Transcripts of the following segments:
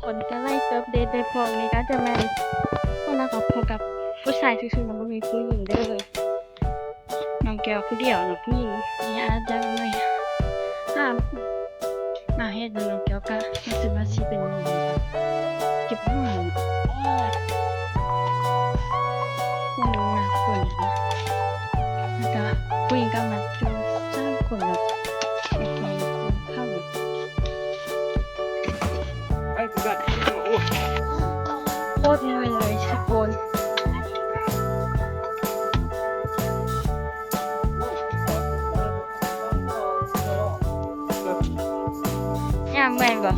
คนก็ไล่เติบเดทในพวกนี้ก็จะแม่นพวกเราก็พบกับผู้ชายซื่อๆนะบ่มีผู้หญิงเด้อน้องแก้วผู้เดียวนะผู้หญิงนี่อาจจะไม่ห้ามมาเฮ็ดน้องแก้วก็รู้สึกว่าสิเป็นเก็บห้องคนนึงนะคนนะแล้วก็ผู้หญิงก็มาจูสร้างคนแบบเข้าแบบ Ay, bugat. Oo. โคตรเหนื่อยเลยทุกคนย่างแม่งก่อน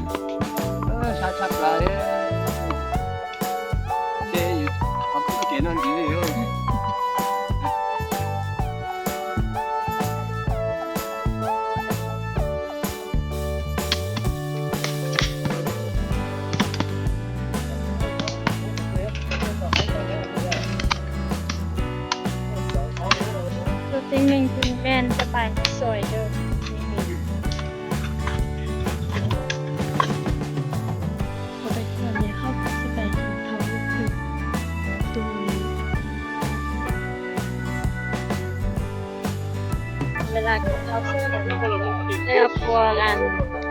살짝 나의 제 바꾸게 되는 일이에요.ตัวจริงหนึ่งคุณแม่นจะไปสวยเด้อเขาไปเที่ยวเนี่ยเข้าไปสบายกินเขาคือตรงนี้เวลาเขาเที่ยวได้รับพวกาน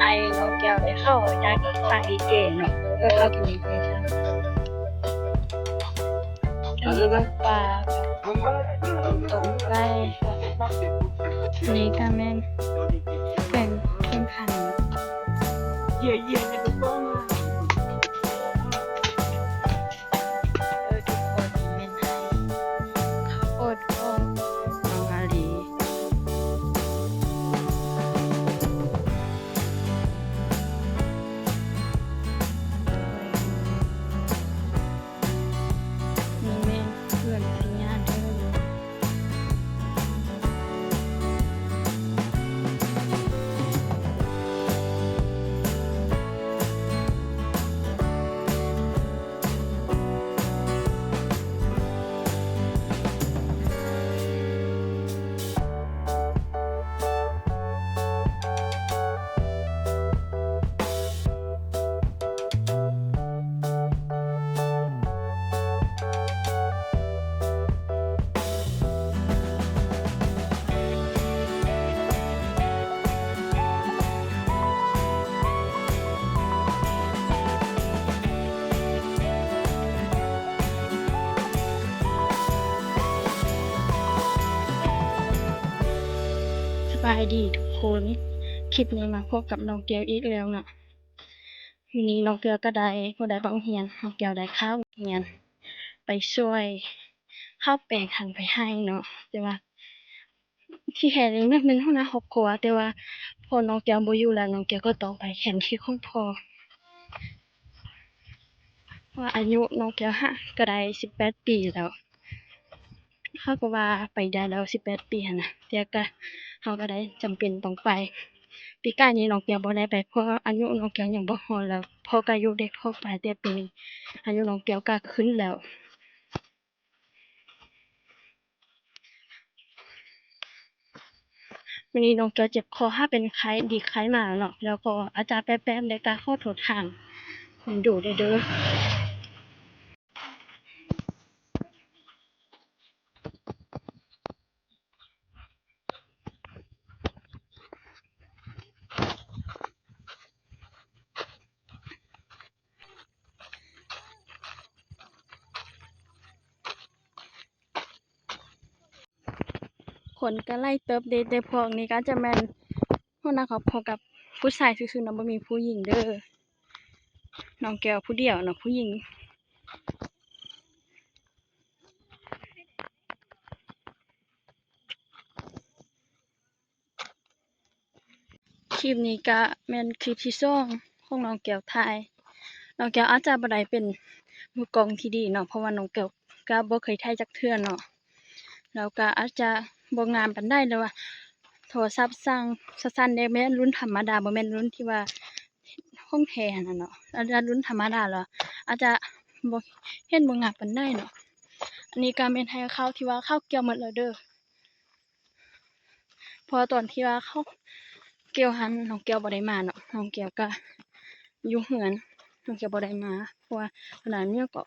ไอโนแก้วได้เข้าอยากฟังดีเจเนาะเข้ากินดีเจใช่อันนี้ก็ปลาตกไก่อันนี้ก็แม่งเป็นแข่งขัน 예, 예, 예, 뻥아. ทุกคนเม่นให้ข้าวโพดของน้องอาลีมีแม่นเพื่อนที่งานเด้อสบายดีทุกคนคลิปนี้มาพบกับน้องเกียวอีกแล้วนะวันนี้น้องเกียวก็ได้ผู้ใดบางเฮียนน้องเกียวได้ข้าวเฮียนไปช่วยข้าวแปลงหันไปให้เนาะแต่ว่าที่แขนนี่มันเป็นห้องน้ำครอบครัวแต่ว่าพอน้องเกียวบ่อยู่แล้วน้องเกียวก็ต้องไปแข่งที่ของพ่อว่าอายุน้องเกียวฮะก็ได้18 ปีแล้วเขาก็ว่าไปได้แล้ว18 ปีหั้นนะแต่ก็เขาก็ได้จำเป็นต้องไปปีกายนี้น้องเกียวบ่ได้ไปเพราะอายุน้องเกียวยังบ่ฮอดแล้วพ่อก็อายุเด็กพ่อไปแต่ปีนี้อายุน้องเกียวก็ขึ้นแล้ววันนี้น้องเกียวเจ็บคอถ้าเป็นไข้ดีไข้มาเนาะแล้วก็อาจารย์แป๊บๆได้ก็ขอโทษทางคนดูได้เด้อคนก็ไล่เติบเดทในพวกนี้ก็จะแม่นพวกนั้นเขาพอกับผู้ชายซื่อๆนะบ่มีผู้หญิงเด้อน้องแก้วผู้เดียวเนาะผู้หญิงคลิปนี้ก็แม่นคลิปที่2ของน้องแก้วถ่ายน้องแก้วอาจจะบ่ได้เป็นมือกลองที่ดีเนาะเพราะว่าน้องแก้วก็บ่เคยถ่ายจักเทื่อเนาะแล้วก็อาจจะบ่งามปานใดแต่ว่าโทรศัพท์สั่งสั้นๆได้แม่นรุ่นธรรมดาบ่แม่นรุ่นที่ว่าของแท้นั่นเนาะอาจจะรุ่นธรรมดาแล้วอาจจะบ่เห็นบ่งามปานใดเนาะอันนี้ก็แม่นให้ข้าวที่ว่าข้าวเกี่ยวหมดแล้วเด้อพอตอนที่ว่าข้าวเกี่ยวหันน้องแก้วบ่ได้มาเนาะน้องแก้วก็ อยู่เฮือนน้องแก้วบ่ได้มาเพราะว่าขนาดเนี้ยก็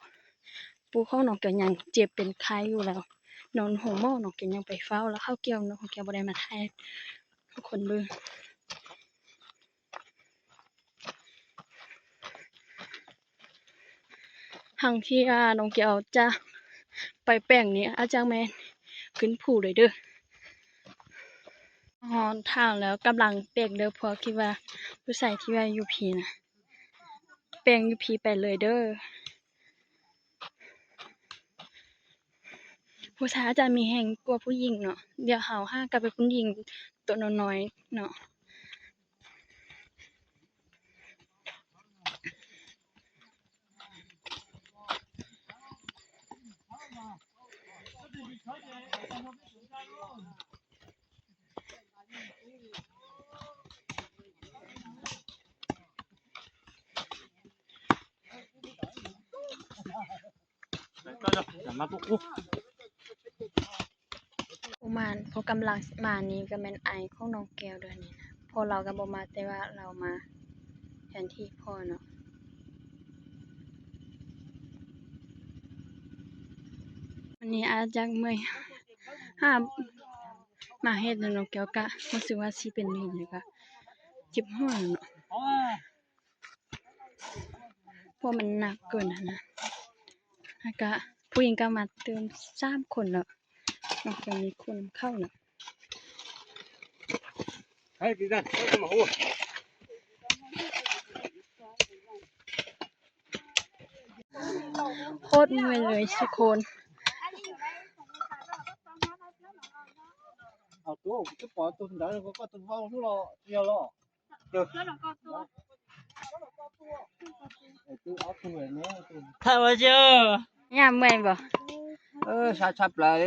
ปู่ของน้องแก้วยังเจ็บเป็นไข้อยู่แล้วนอนห้องหมอน้องแก้วยังไปเฝ้าแล้วข้าวเกี่ยวน้องแก้วบ่ได้มาถ่ายทุกคนเบิ่งหังที่น้องแก้วจะไปแป้งนี้อาจารย์แม่นขึ้นภูเลยเด้อฮอนทางแล้วกำลังแป้งเด้อเพราะคิดว่าผู้ชายที่ว่าอยู่พีน่ะแป้งอยู่พีไปเลยเด้อผู้ชายอาจจะมีแรงกว่าผู้หญิงเนาะเดี๋ยวเฮาห้ากลับไปผู้หญิงตัวน้อยๆเนาะประมาณพอกำลังมานี้ก็แม่นไอของน้องแก้วเด้อนี่นะพอเราก็บ่มาแต่ว่าเรามาแทนที่พ่อเนาะวันนี้อาจจะเมื่อยห้ามาเฮ็ดแล้วน้องแก้วก็รู้สึกว่าสิเป็นลิ้นแล้วก็เจ็บหัวเนาะเพราะมันหนักเกินนะแล้วก็ผู้หญิงก็มาเติม3คนแล้วน้องแก้วมีคนเข้าเนาะ Hai cái gì? Cái mà hô. โคตรเมื่อยเลยทุกคน Tôi cái bỏ tôi đã có tôi vào lúc lo nhiều lo. Được. Tôi áo tôi này nữa tôi. ทำมาเจอ ย่ามเมื่อยบ่ Sa chắp lại.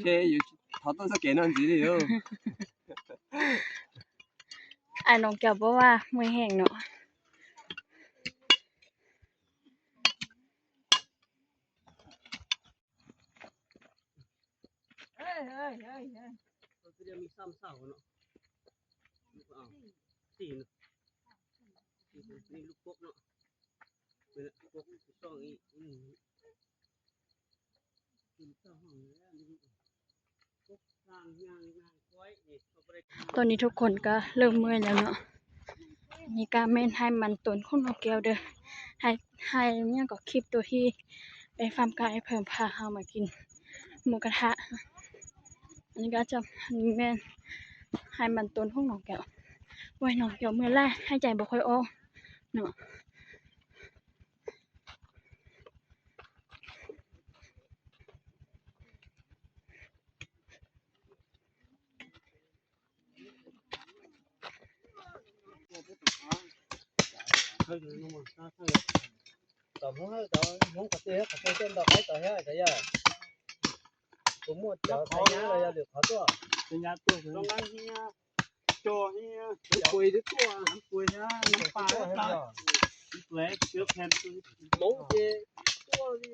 Thế họ tôi sẽ kể nó gì đi không? อ้ายน้องแก้วบ่ว่าเมื่อยแห้งเนาะ ตัวเดียวมีซ้ำเสาเนาะสี่นี่ลูกปกเนาะเป็นปกช่องอีเป็นเจ้าห้องแล้วนี่ปกทางยางคอยนี่เขาไป ตอนนี้ทุกคนก็เริ่มเมื่อยแล้วเนาะนี่ก็แม่นให้มันตนของน้องแก้วเด้อให้เนี่ยก็คลิปตัวที่ไปฟาร์มไก่เพิ่มพาเฮามากินหมูกระทะอันนี้ก็จะแม่นให้มันตนของน้องแก้วไว้น้องแก้วเมื่อยแลให้ใจบ่ค่อยออกเนาะ thôi nhưng mà sao thôi tao muốn hết tao muốn cà phê trên tao thấy tao hết cái giờ cũng một chợ thấy nhá là được hết rồi thấy nhá tôi nó ăn nhá cho nhá quỳ đứa tua quỳ nhá nó phá hết rồi lấy trước thêm tôi bố chê tua đi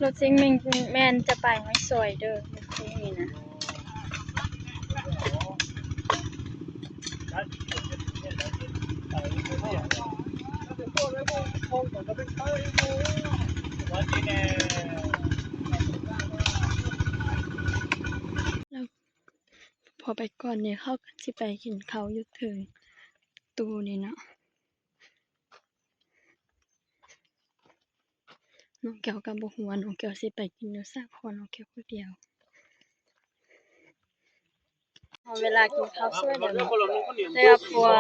รถซิ่งแม่นจะไปห้อยซอยเด้อรถซิ่งนี่นะ แล้วพอไปก่อนเนี่ยเขาก็สิไปกินข้าวอยู่ถึงตูนี่เนาะน้องแก้วก็บ่ฮู้ว่าน้องแก้วสิไปกินอยู่ซักคนน้องแก้วผู้เดียวเอาเวลากินข้าวสวยเดี๋ยวนี้แต่ว่าพวก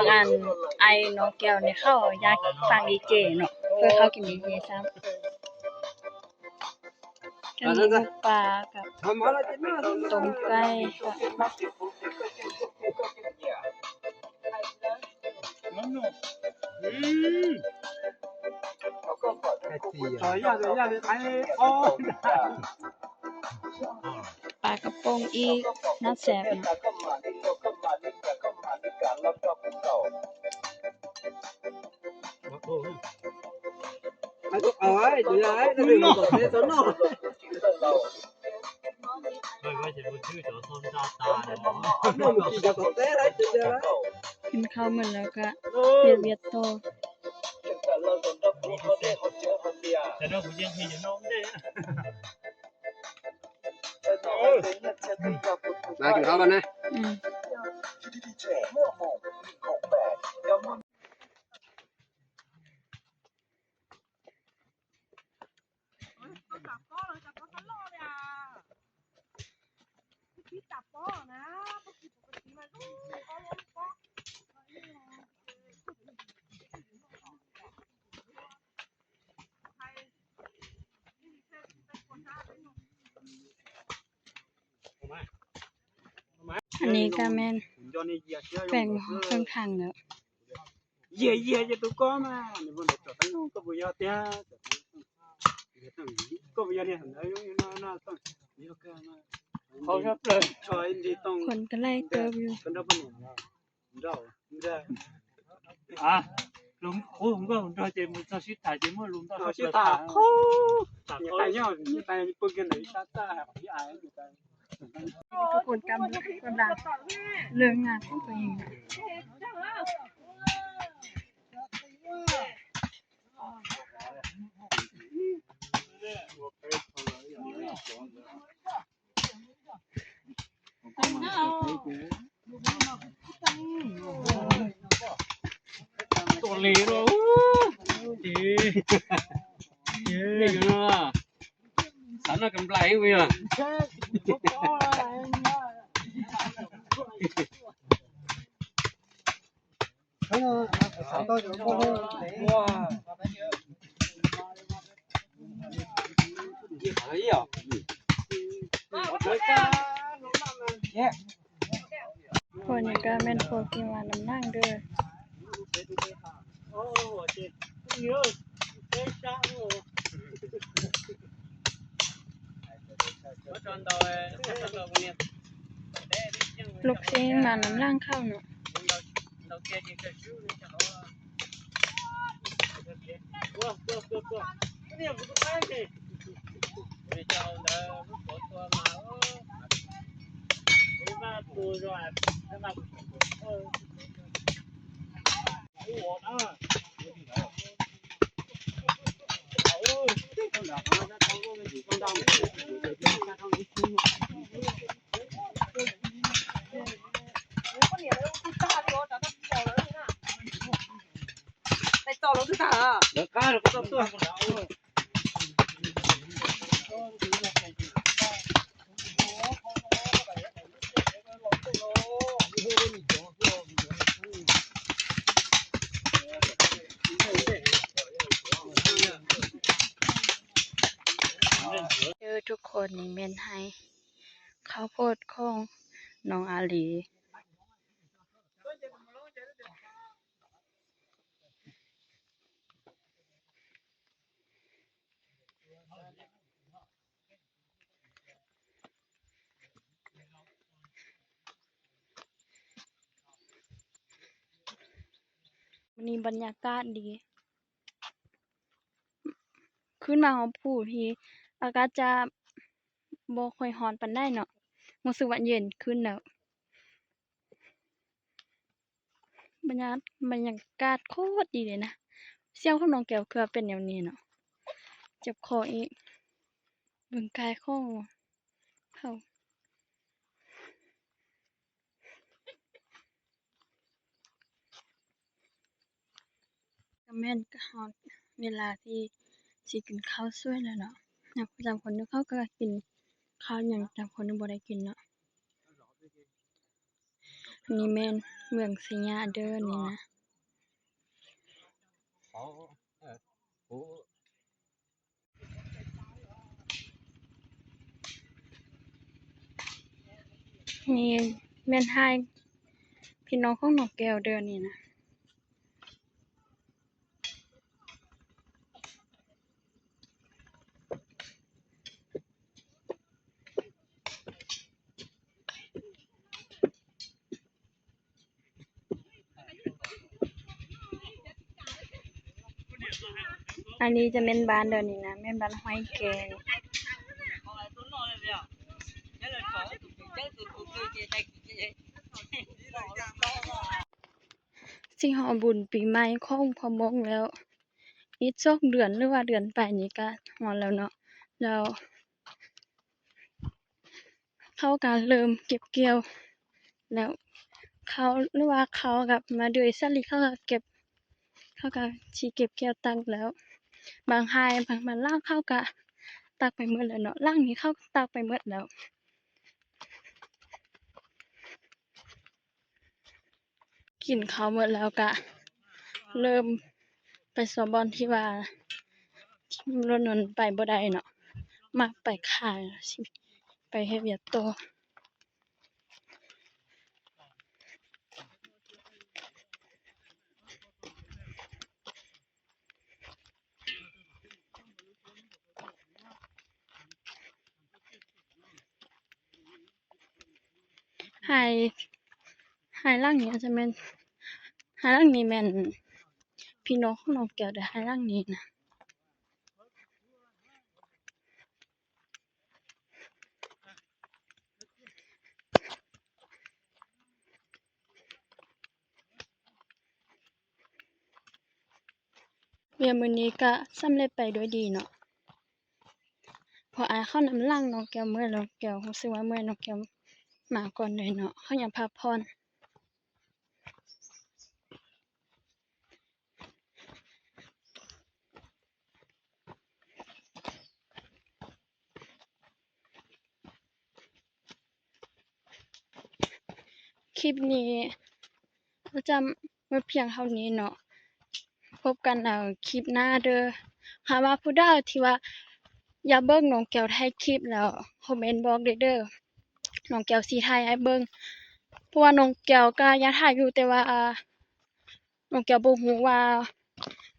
ไอ้น้องแก้วเนี่ยเขาอยากฟังดีเจเนาะเพื่อเขากินดีเจซ้ำกันมีหมูปลากับต้มไก่กับ Trời ơi, thấy ô. ปลากระป๋องอีกน่าแซ่บเนาะ Ơi, tụi ấy, nó đừng có thế tốn đâu. rồi bây giờ mình chưa cho thôn ra tà này Nó một chỉ có thế đấy, tụi đấy. กินข้าวมื้อแล้วก็เฮ็ดเวียกต่อ แต่เราผู้ยังเห็นอยู่น้องเด้ มากินข้าวกันนะ อืม อันนี้ก็แม่นแปลงค่อนข้างแล้ว Ye je tu ko ma ni bon to tan ko bu ya tia ko bu ya ni na yo na tan yo ka ma ho ya pre choi ni tong คนก็ไล่เติบอยู่ kan da bon đó ra à đúng không có cho chị một sao xít thải chị mua luôn tao xít thải khô nhà tay nhau nhà tay bưng cái này ta ta với ai người ta ทุกคนกำลังเรื่องงานของตัวเอง ตัวเลี้ยงจีนี่กันว่าสันน่ะกำไรเว้ยว้าเฮ้ยอ่ะ พวกนี้ก็แม่นพวกที่ว่าน้ำนั่งเด้อ ลูกเสียงมาน้ำล่างเข้าเนาะ Được cá được có tôi.เจอทุกคนนี่แม่นให้ข้าวโพดของน้องอาหลีวันนี้บรรยากาศดี ขึ้นมาหอมผู้ที่อากาศจะบ่ค่อยร้อนปานใดเนาะรู้สึกว่าเย็นขึ้นแล้วบรรยากาศโคตรดีเลยนะเสียงของน้องแก้วคือเป็นแนวนี้เนาะเจ็บคออีกเบิ่งกายของเขาก็แม่นก็ฮอดเวลาที่สิกินข้าวสวยแล้วเนาะอย่างประจำคนที่เขาก็กินข้าวหยังแต่คนที่บ่ได้กินเนาะอันนี้แม่นเมืองสิญาเด้อนี่นะนี่แม่นให้พี่น้องของน้องแก้วเด้อนี่นะอันนี้จะแม่นบ้านเด้อนี่นะแม่นบ้านห้อยแกง สิฮอดบุญปีใหม่ของพ่อมงแล้วอีก2เดือนหรือว่าเดือนปลายนี้ก็ฮอดแล้วเนาะแล้วเขาก็เริ่มเก็บเกี่ยวแล้วเขาหรือว่าเขาก็มาด้วยสลิดเขาก็เก็บเขาก็สิเก็บเกี่ยวตักแล้วบางไร่บางลางเขาก็ตักไปหมดแล้วเนาะลางนี้เขาตักไปหมดแล้วกินข้าวหมดแล้วก็เริ่มไปสอบอนที่ว่าที่รถนั้นไปบ่ได้เนาะมักไปค่ายสิไปเฮ็ดเวียกต่อไร่หลังนี้อาจจะแม่นไร่หลังนี้แม่นพี่น้องของน้องแก้วเด้อไร่หลังนี้น่ะเวียกมื้อนี้ก็สำเร็จไปด้วยดีเนาะพออายเข้านำหลังน้องแก้วเมื่อยน้องแก้วรู้สึกว่าเมื่อยน้องแก้วมาก่อนเลยเนาะเขาอยากพักผ่อนคลิปนี้ก็จะไว้เพียงเท่านี้เนาะพบกันคลิปหน้าเด้อหากว่าผู้ใดที่ว่าอยากเบิ่งน้องแก้วถ่ายคลิปแล้วคอมเมนต์บอกได้เด้อน้องแก้วสิถ่ายให้เบิ่งเพราะว่าน้องแก้วก็อยากถ่ายอยู่แต่ว่าน้องแก้วบ่รู้ว่า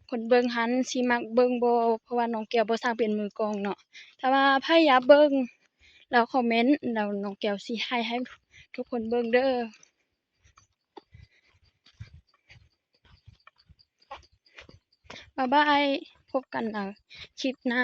คนเบิ่งหันสิมักเบิ่งบ่เพราะว่าน้องแก้วบ่สร้างเป็นมือกลองเนาะถ้าว่าไผอยากเบิ่งแล้วคอมเมนต์แล้วน้องแก้วสิถ่ายให้ทุกคนเบิ่งเด้อบ๊ายบายพบกันคลิปหน้า